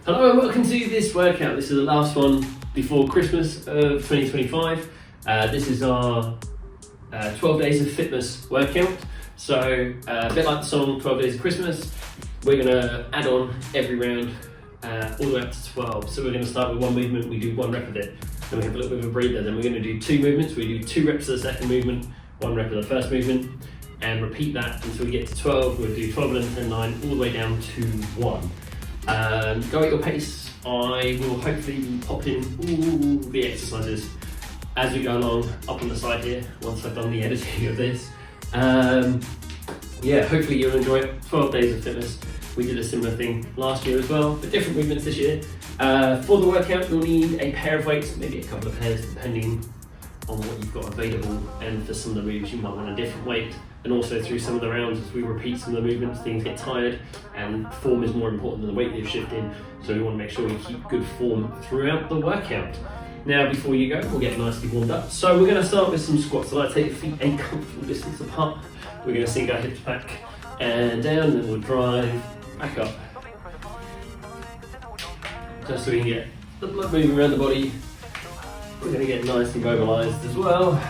Hello and welcome to this workout. This is the last one before Christmas of 2025. This is our 12 Days of Fitmas workout. So a bit like the song 12 Days of Christmas, we're going to add on every round all the way up to 12. So we're going to start with one movement, we do 1 rep of it. Then we have a little bit of a breather. Then we're going to do 2 movements. We do 2 reps of the second movement, 1 rep of the first movement, and repeat that until we get to 12. We'll do 12, 11, 10, 9, all the way down to 1. Go at your pace. I will hopefully be popping all the exercises as we go along up on the side here once I've done the editing of this. Yeah, hopefully you'll enjoy it. 12 Days of Fitness. We did a similar thing last year as well, but different movements this year. For the workout, you'll need a pair of weights, maybe a couple of pairs depending on what you've got available, and for some of the moves you might want a different weight. And also through some of the rounds, as we repeat some of the movements, things get tired and form is more important than the weight you're shifting, so we want to make sure we keep good form throughout the workout. Now before you go, we'll get nicely warmed up. So we're going to start with some squats. So take your feet a comfortable distance apart. We're going to sink our hips back and down, and then we'll drive back up. Just so we can get the blood moving around the body. We're going to get nice and mobilised as well.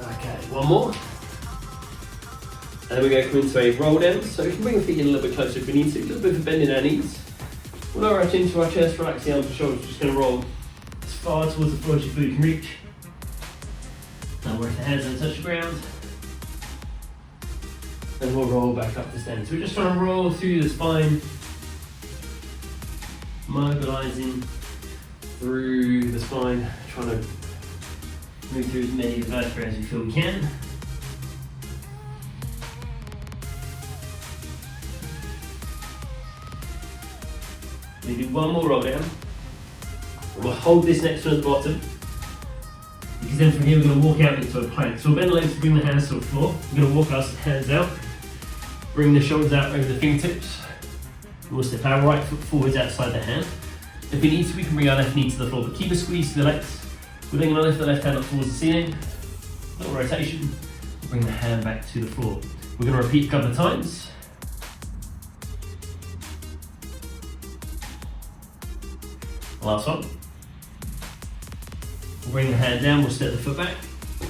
Okay, one more. And then we're going to come into a roll down. So we can bring the feet in a little bit closer if we need to. A little bit of bend in our knees. We'll lower our chin to our chest, relax the arms and shoulders. Just going to roll as far towards the floor as your foot can reach. Now work the hands and touch the ground. And we'll roll back up to standing. So we're just trying to roll through the spine. Mobilising through the spine. Trying to move through as many vertebrae as you feel we can. We do one more roll down. We'll hold this next one at the bottom, because then from here we're going to walk out into a plank. So we'll bend the legs to bring the hands to the floor. We're going to walk our hands out, bring the shoulders out over the fingertips, and we'll step our right foot forwards outside the hand. If we need to, we can bring our left knee to the floor, but keep a squeeze to the legs. We're then going to lift the left hand up towards the ceiling, little rotation, bring the hand back to the floor. We're going to repeat a couple of times. Last one. We'll bring the hand down, we'll step the foot back,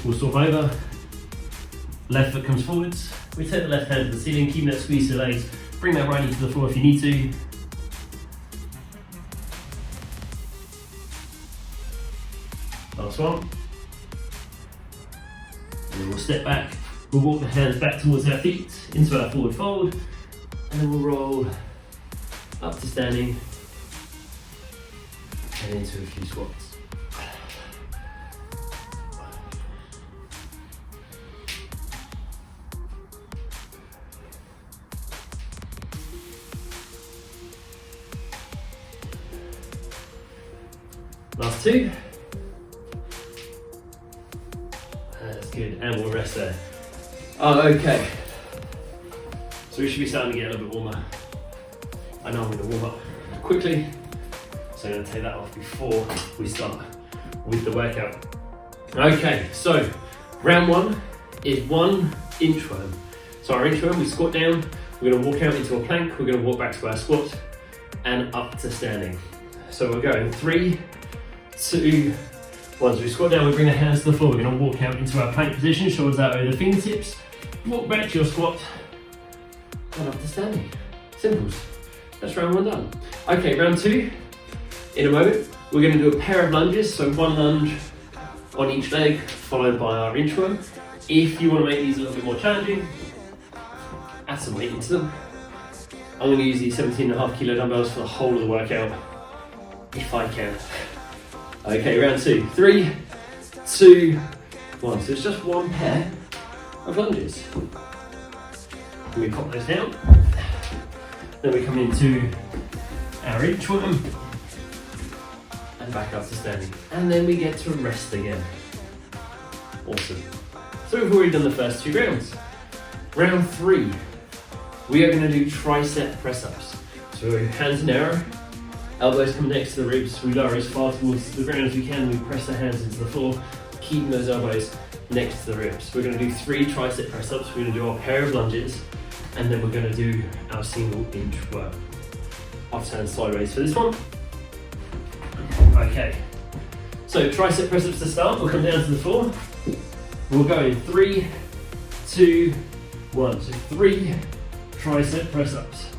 we'll swap over, left foot comes forwards, we take the left hand to the ceiling, keep that squeeze to the legs, bring that right knee to the floor if you need to. Last one. And then we'll step back, we'll walk the hands back towards our feet, into our forward fold, and then we'll roll up to standing, and into a few squats. Last 2. That's good, and we'll rest there. Oh, okay. So we should be starting to get a little bit warmer. I know I'm going to warm up quickly, so I'm going to take that off before we start with the workout. Okay, so round 1 is 1 inchworm. So our inchworm, we squat down, we're going to walk out into a plank, we're going to walk back to our squat, and up to standing. So we're going 3, 2, 1. So we squat down, we bring the hands to the floor, we're going to walk out into our plank position, shoulders out over the fingertips, walk back to your squat, and up to standing. Simples. That's round 1 done. Okay, round 2. In a moment, we're going to do a pair of lunges, so 1 lunge on each leg, followed by our inchworm. If you want to make these a little bit more challenging, add some weight into them. I'm going to use these 17.5 kilo dumbbells for the whole of the workout, if I can. Okay, round 2. 3, 2, 1. So it's just 1 pair of lunges. And we pop those down. Then we come into our inchworm. And back up to standing. And then we get to rest again. Awesome. So we've already done the first 2 rounds. Round 3, we are going to do tricep press-ups. So hands in arrow, Elbows come next to the ribs, we lower as far towards the ground as we can, we press the hands into the floor, keeping those elbows next to the ribs. We're going to do 3 tricep press-ups, we're going to do our pair of lunges, and then we're going to do our single inchworm. I'll turn sideways for this one. Okay, so tricep press-ups to start, we'll come down to the floor. We'll go in 3, 2, 1. So 3 tricep press-ups.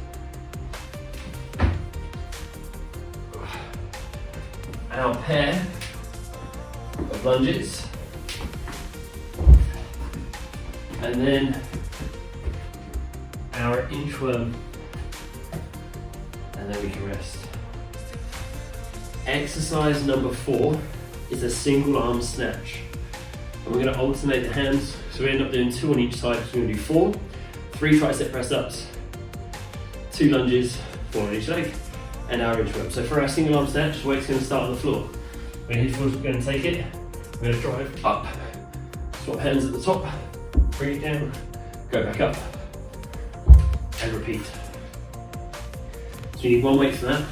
Our pair of lunges. And then our inchworm. And then we can rest. Exercise number 4 is a single arm snatch. And we're going to alternate the hands, so we end up doing 2 on each side. So we're going to do 4, 3 tricep press-ups, 2 lunges, 4 on each leg, and our inchworm. So for our single arm snatch, the weight's going to start on the floor. We're going to take it, we're going to drive up, swap hands at the top, bring it down, go back up, and repeat. So you need 1 weight for that.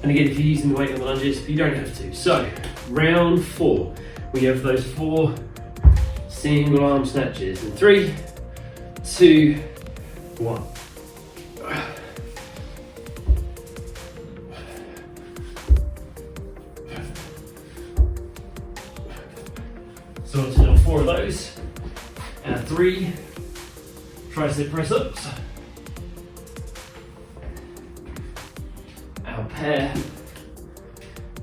And again, if you're using the weight on the lunges, you don't have to. So, round 4, we have those 4 single arm snatches. In 3, 2, 1. So onto do 4 of those. And 3 tricep press-ups. Our pair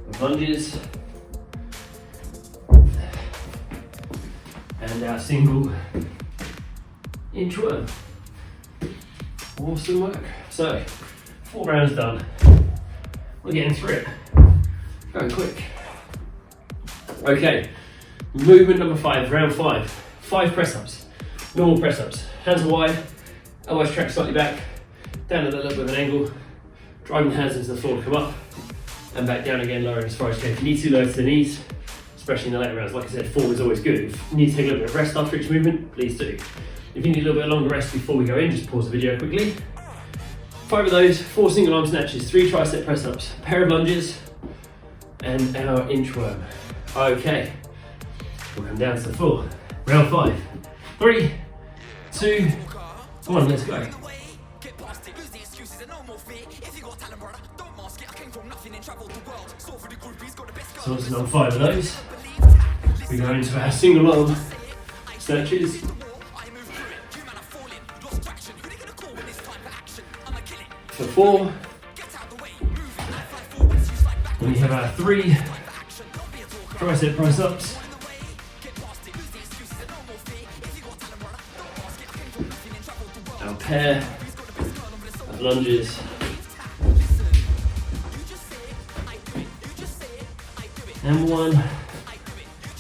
of lunges. And our single inchworm. Awesome work. So, 4 rounds done. We're getting through it. Going quick. Okay, movement number 5, round 5. 5 press-ups. Normal press-ups. Hands are wide, elbows track slightly back, down at a little bit of an angle, driving the hands into the floor to come up, and back down again, lowering as far as you can. If you need to, lower to the knees, especially in the later rounds. Like I said, form is always good. If you need to take a little bit of rest after each movement, please do. If you need a little bit longer rest before we go in, just pause the video quickly. 5 of those, 4 single arm snatches, 3 tricep press-ups, pair of lunges, and our inchworm. Okay, we'll come down to the floor. Round 5. 3, 2, 1, let's go. So once we've done 5 of those, we go into our single arm snatches. For 4, and we have our 3 tricep press-ups. Our pair of lunges. And 1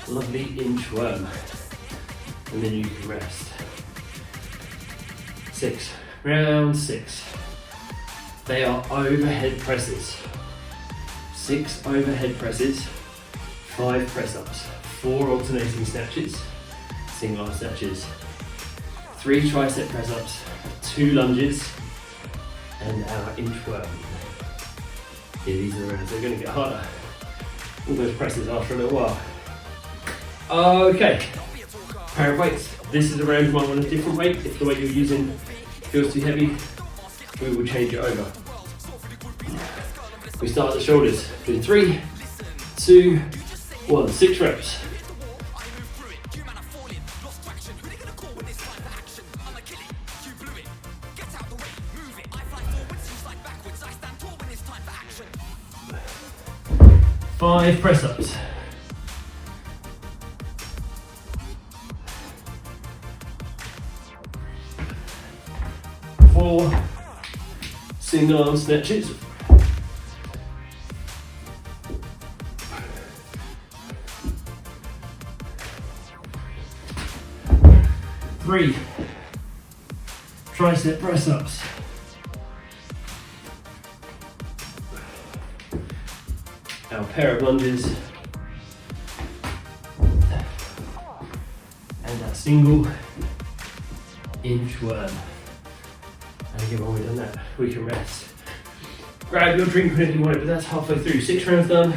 lovely inchworm. And then you can rest. 6, round 6. They are overhead presses. 6 overhead presses, 5 press-ups, 4 alternating snatches, single arm snatches, 3 tricep press-ups, 2 lunges, and our inchworm. Yeah, these are the rounds. They're going to get harder. All those presses after a little while. Okay, pair of weights. This is a round you might want a different weight. If the weight you're using feels too heavy, we will change it over. We start at the shoulders. In 3, 2, 1, 6 reps. Five press-ups. 4 single arm snatches. 3 tricep press-ups. 'Our pair of lunges and our single inchworm. And again, when we've done that, we can rest. grab your drink whenever you want it, but that's halfway through. 6 rounds done,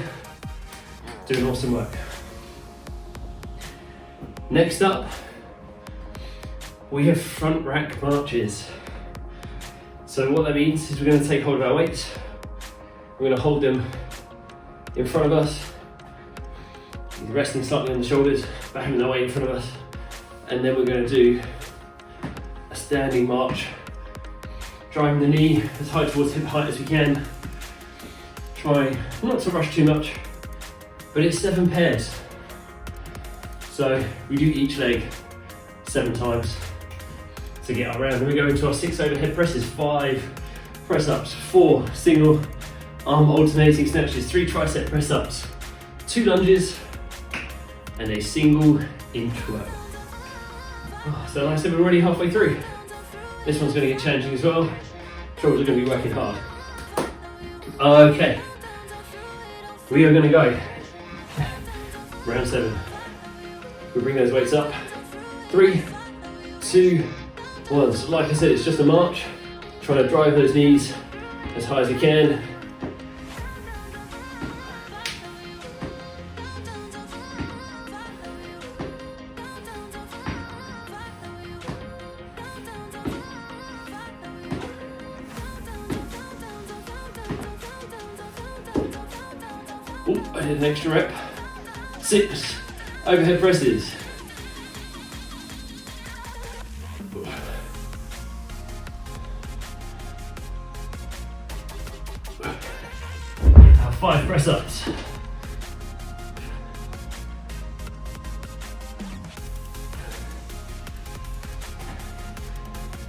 doing awesome work. Next up, we have front rack marches. So what that means is we're going to take hold of our weights, we're going to hold them in front of us, resting slightly on the shoulders, but having the weight in front of us, and then we're going to do a standing march, driving the knee as high towards hip height as we can, trying not to rush too much, but it's 7 pairs. So we do each leg 7 times to get our round. Then we go into our 6 overhead presses, 5 press-ups, 4 single arm alternating snatches, 3 tricep press-ups, 2 lunges, and a single inchworm. So like I said, we're already halfway through. This one's going to get challenging as well. Shoulders are going to be working hard. Okay, we are going to go round 7. We bring those weights up. 3, 2, 1. So like I said, it's just a march. Trying to drive those knees as high as you can. I did an extra rep. 6 overhead presses. 5 press-ups.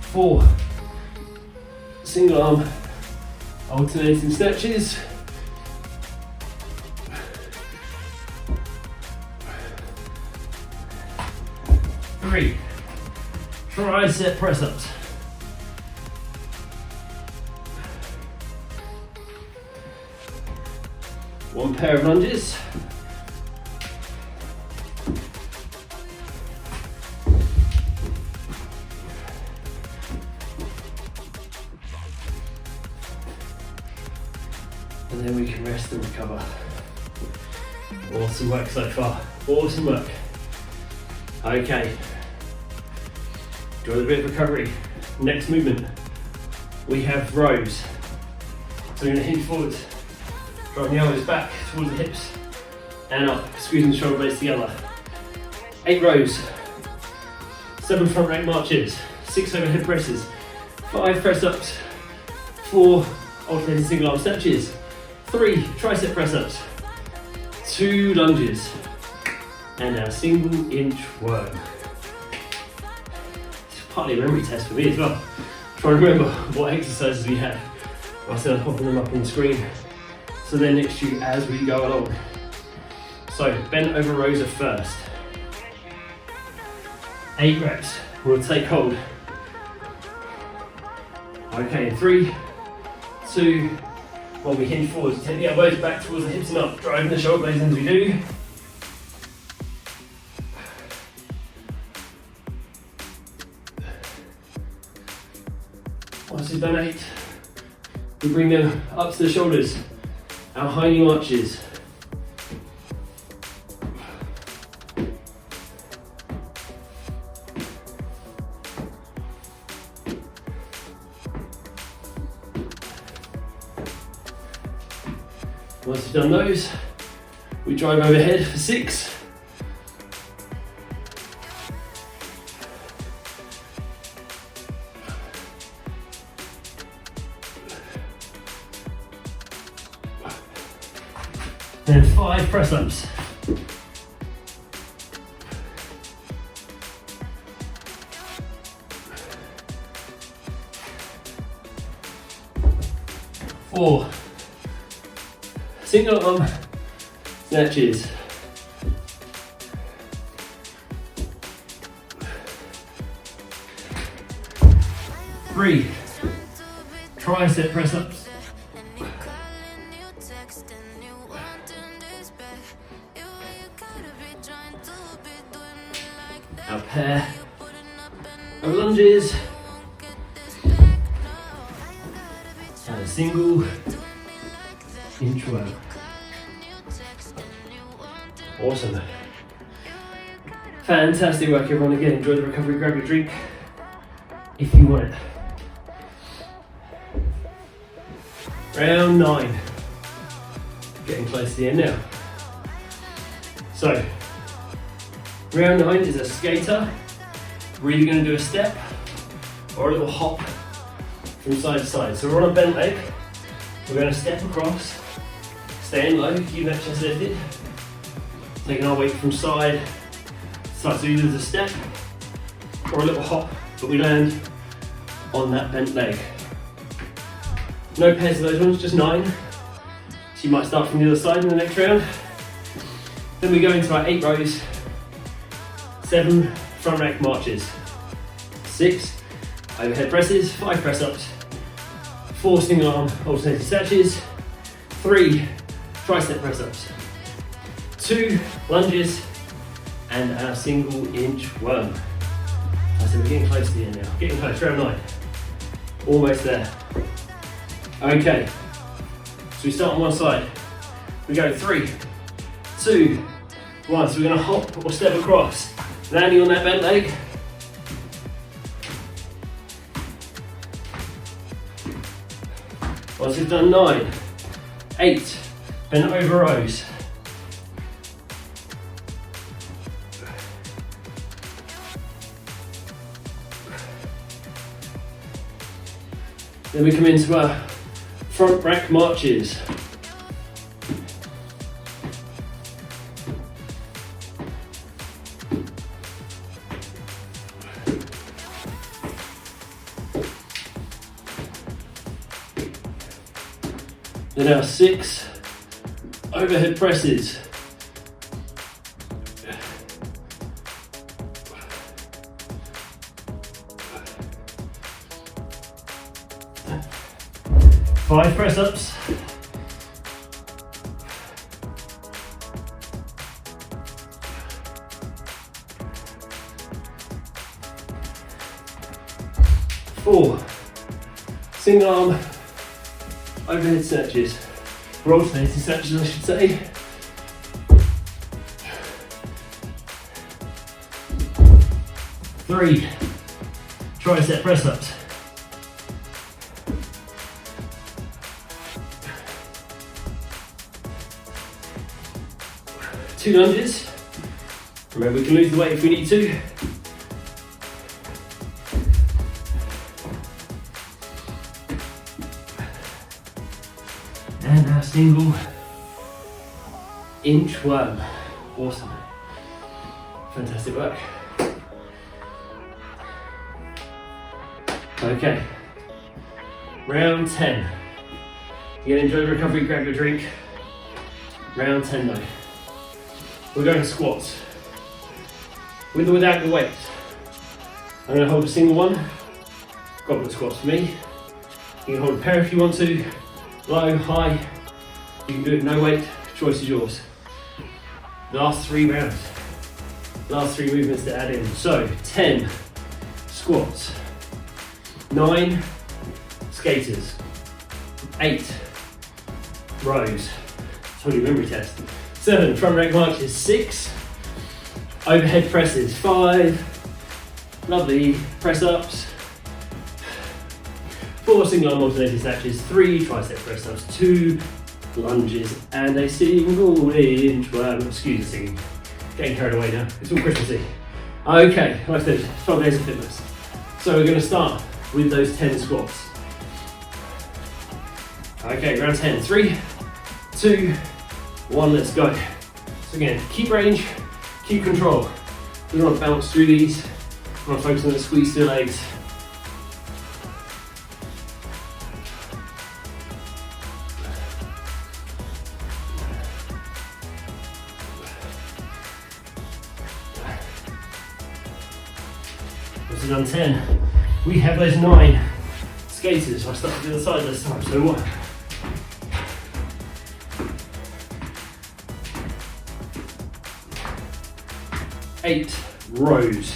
4 single arm alternating snatches. 3 tricep press-ups. 1 pair of lunges. 'And then we can rest and recover. Awesome work so far. Awesome work. Okay. Enjoy the bit of recovery. Next movement, we have rows. So we're going to hinge forwards, driving the elbows back towards the hips and up, squeezing the shoulder blades together. 8 rows, 7 front rack marches, 6 overhead presses, 5 press-ups, 4 alternating single arm snatches, 3 tricep press-ups, 2 lunges, and our single inchworm. It's partly a memory test for me as well. Trying to remember what exercises we have whilst I'm popping them up on the screen so they're next to you as we go along. So bent over rows at first. 8 reps. We'll take hold. Okay, 3, 2, 1. We hinge forwards. Take the elbows back towards the hips and up, driving the shoulder blades in as we do. Once we've done 8, we bring them up to the shoulders, our high knee arches. Once we've done those, we drive overhead for 6. Then 5 press-ups. 4 single arm snatches. 3 tricep press-ups. 1 pair of lunges and a single Inchworm. Awesome. Fantastic work, everyone. Again, enjoy the recovery. Grab your drink if you want it. Round 9. Getting close to the end now. So, round 9 is a skater. We're either going to do a step or a little hop from side to side. So we're on a bent leg. We're going to step across, staying low, keep that chest lifted, taking our weight from side to side. So either there's a step or a little hop, but we land on that bent leg. No pairs of those ones, just 9. So you might start from the other side in the next round. Then we go into our 8 rows, 7 front rack marches, 6 overhead presses, 5 press-ups, 4 single arm alternating snatches, 3 tricep press-ups, 2 lunges, and our single inchworm. I said we're getting close to the end now. Getting close, round 9. Almost there. Okay, so we start on one side. We go 3, 2, 1. So we're going to hop or step across, landing on that bent leg. Once we've done 9, 8, bent over rows. Then we come into our front rack marches. Then our 6 overhead presses. Five press-ups. 4 single arm overhead snatches, or alternating snatches I should say. 3 tricep press-ups. 2 lunges. Remember, we can lose the weight if we need to. And our single inchworm. Awesome. Fantastic work. Okay. Round 10. You're gonna enjoy the recovery, grab your drink. Round 10 though. We're going to squats. With or without the weight. I'm going to hold a single one. Goblet squats for me. You can hold a pair if you want to. Low, high. You can do it no weight. Choice is yours. Last 3 rounds. Last 3 movements to add in. So 10 squats. 9 skaters. 8 rows. Told you memory test. 7 front rack marches. 6 overhead presses. 5 lovely press ups. 4 single arm alternating snatches. 3 tricep press ups. 2 lunges and a single inchworm. Excuse the singing. Getting carried away now. It's all Christmassy. Okay, like I said, 12 days of fitness. So we're going to start with those 10 squats. Okay, round 10. 3, 2, 1, let's go. So again, keep range, keep control. We don't want to bounce through these. We want to focus on the squeeze through legs. Once we've done 10, we have those 9 skaters. I'll start to the other side this time. So 1, 8 rows.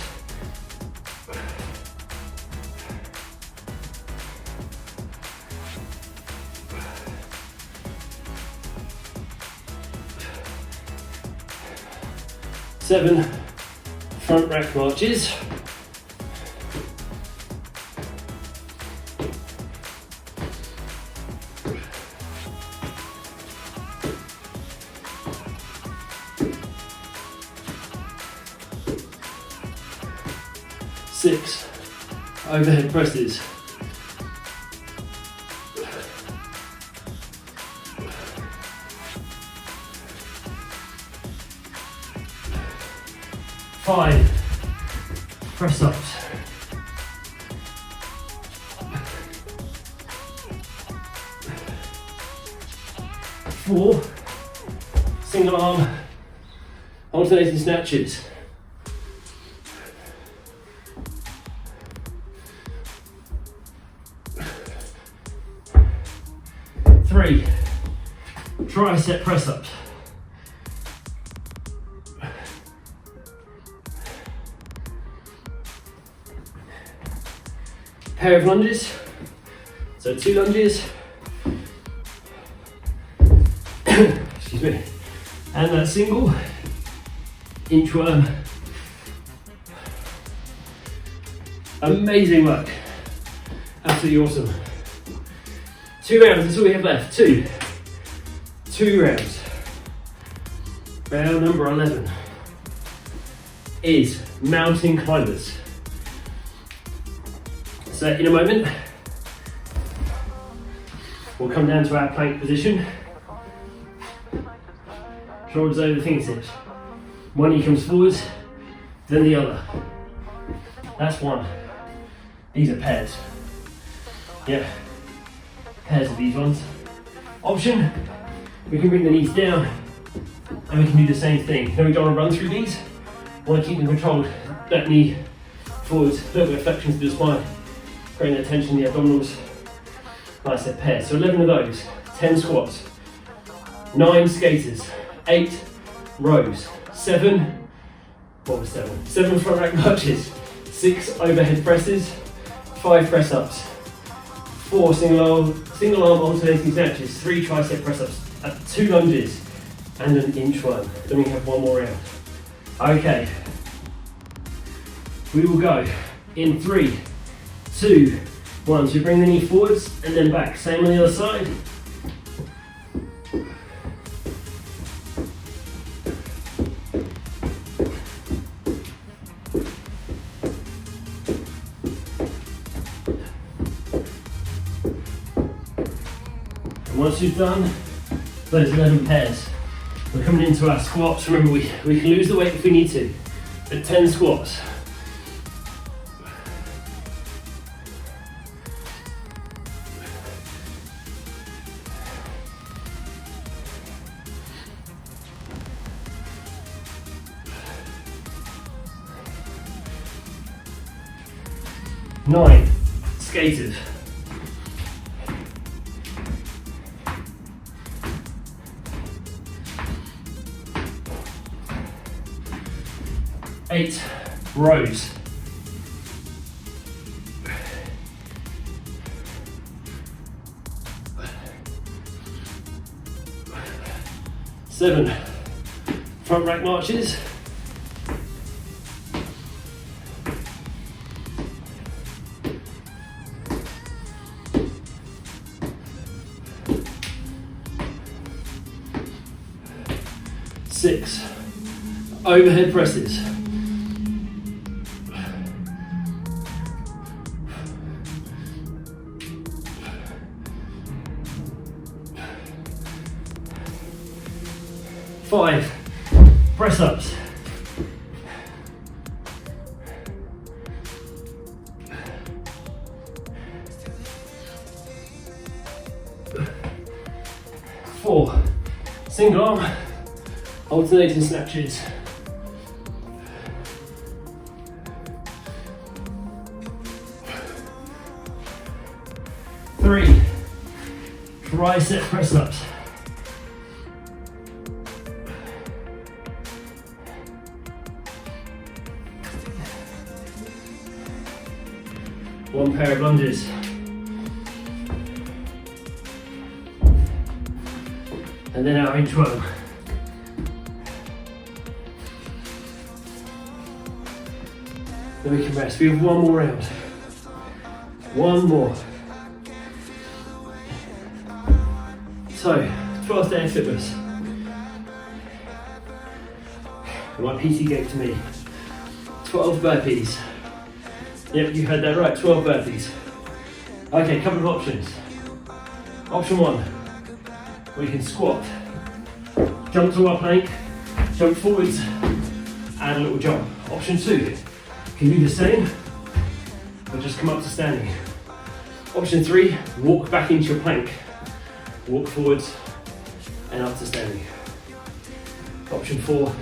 7 front rack marches. 6 overhead presses. 5 press-ups. 4 single arm alternating snatches. 3 tricep press-ups. 2 of lunges, so 2 lunges, excuse me, and that single inchworm. Amazing work, absolutely awesome. 2 rounds, that's all we have left. 2 rounds. Round number 11 is mountain climbers. So in a moment, we'll come down to our plank position. Shoulders over the fingertips. One knee comes forwards, then the other. That's one. These are pairs. Yeah, pairs of these ones. Option, we can bring the knees down and we can do the same thing. Then we don't want to run through these. We want to keep them controlled. That knee forwards, a little bit of flexion to the spine. Creating that tension in the abdominals. Nice set pairs. So 11 of those, 10 squats, 9 skaters, 8 rows, 7, what was 7? 7 front rack marches, 6 overhead presses, 5 press ups, 4 single arm alternating snatches, 3 tricep press ups, 2 lunges, and an inchworm. Then we have one more round. Okay. We will go in 3, 2, 1. So you bring the knee forwards and then back. Same on the other side. And once you've done those 11 pairs, we're coming into our squats. Remember, we can lose the weight if we need to, but 10 squats. Nine skaters. 8 rows. 7 front rack marches. 6 overhead presses. 5 press ups. 4 single arm alternating snatches. 3 tricep press-ups. 1 pair of lunges. And then our inchworm. Then we can rest. We have one more round. One more. So, 12th day of fitness. My PT gave to me 12 burpees. Yep, you heard that right, 12 burpees. Okay, couple of options. Option one, we can squat, jump to our plank, jump forwards, add a little jump. Option two, you can do the same, but just come up to standing. Option three, walk back into your plank, walk forwards and up to standing. Option four,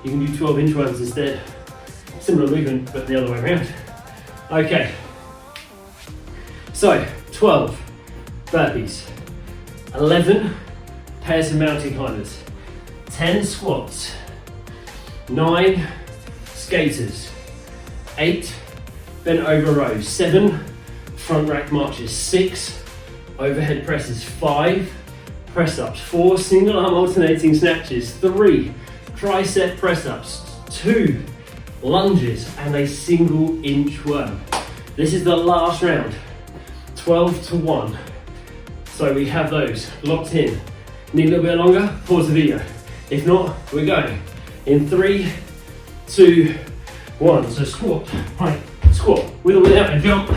you can do 12 inchworms instead. Similar movement, but the other way around. Okay. So, 12 burpees, 11 pairs of mountain climbers, 10 squats, 9 skaters, 8 bent over rows, 7 front rack marches, 6 overhead presses, 5 press-ups, 4 single arm alternating snatches, 3 tricep press-ups, 2 lunges, and a single inchworm. This is the last round, 12 to 1. So we have those locked in. Need a little bit longer? Pause the video. If not, we're going. In 3, 2, 1. So squat, right, squat, with or without a jump,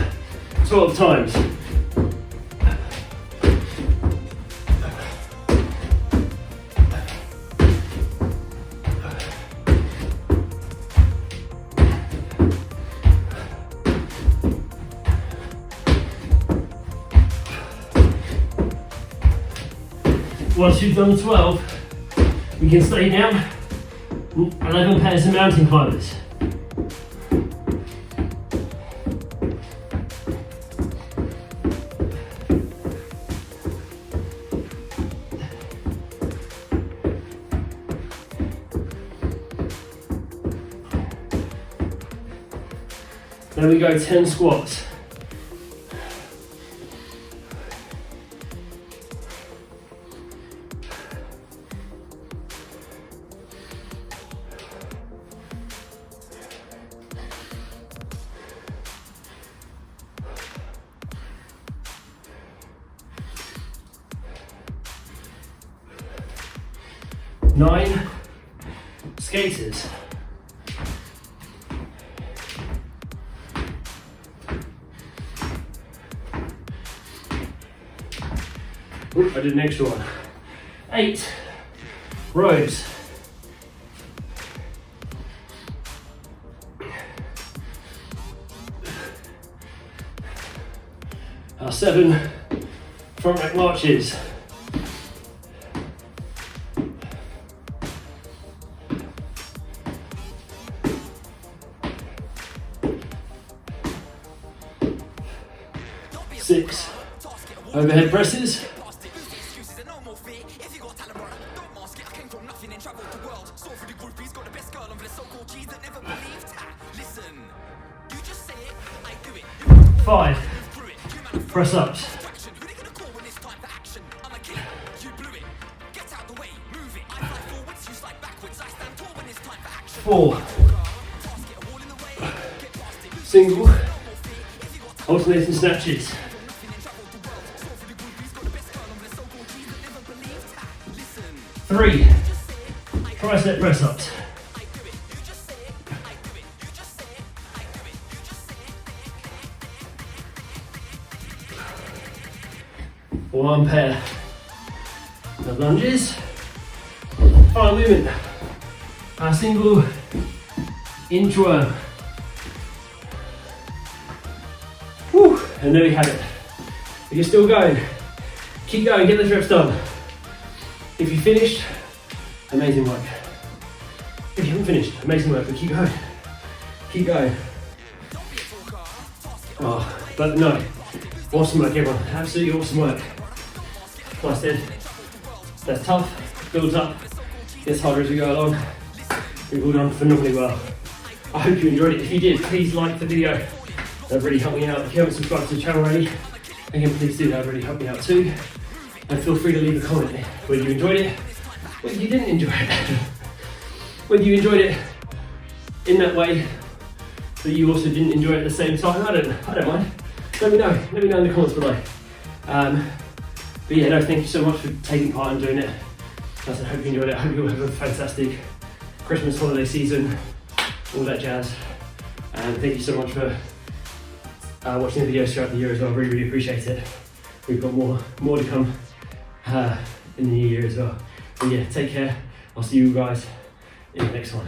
12 times. Once you've done 12, we can stay down. 11 pairs of mountain climbers. Then we go 10 squats. Nine skaters. Ooh, I did an extra one. 8 rows. 7 front rack marches. 6 overhead presses. 5 press-ups. 4 single alternating snatches. 3 tricep press-ups. 1 pair of lunges. Final movement, a single inchworm. Woo. And there we have it. If you're still going, keep going, get those reps done. If you finished, amazing work. If you haven't finished, amazing work, but keep going. Keep going. Oh, but no, awesome work everyone, absolutely awesome work. Like I said, that's tough, builds up, gets harder as we go along. We've all done phenomenally well. I hope you enjoyed it. If you did, please like the video. That really helped me out. If you haven't subscribed to the channel already, again, please do, that really helped me out too. And feel free to leave a comment whether you enjoyed it, whether you didn't enjoy it. whether you enjoyed it in that way, that you also didn't enjoy it at the same time. I don't mind. Let me know in the comments below. But yeah, no, thank you so much for taking part in doing it. As I hope you enjoyed it. I hope you all have a fantastic Christmas holiday season, all that jazz. And thank you so much for watching the videos throughout the year as well. I really, really appreciate it. We've got more to come in the new year as well. But yeah, take care. I'll see you guys in the next one.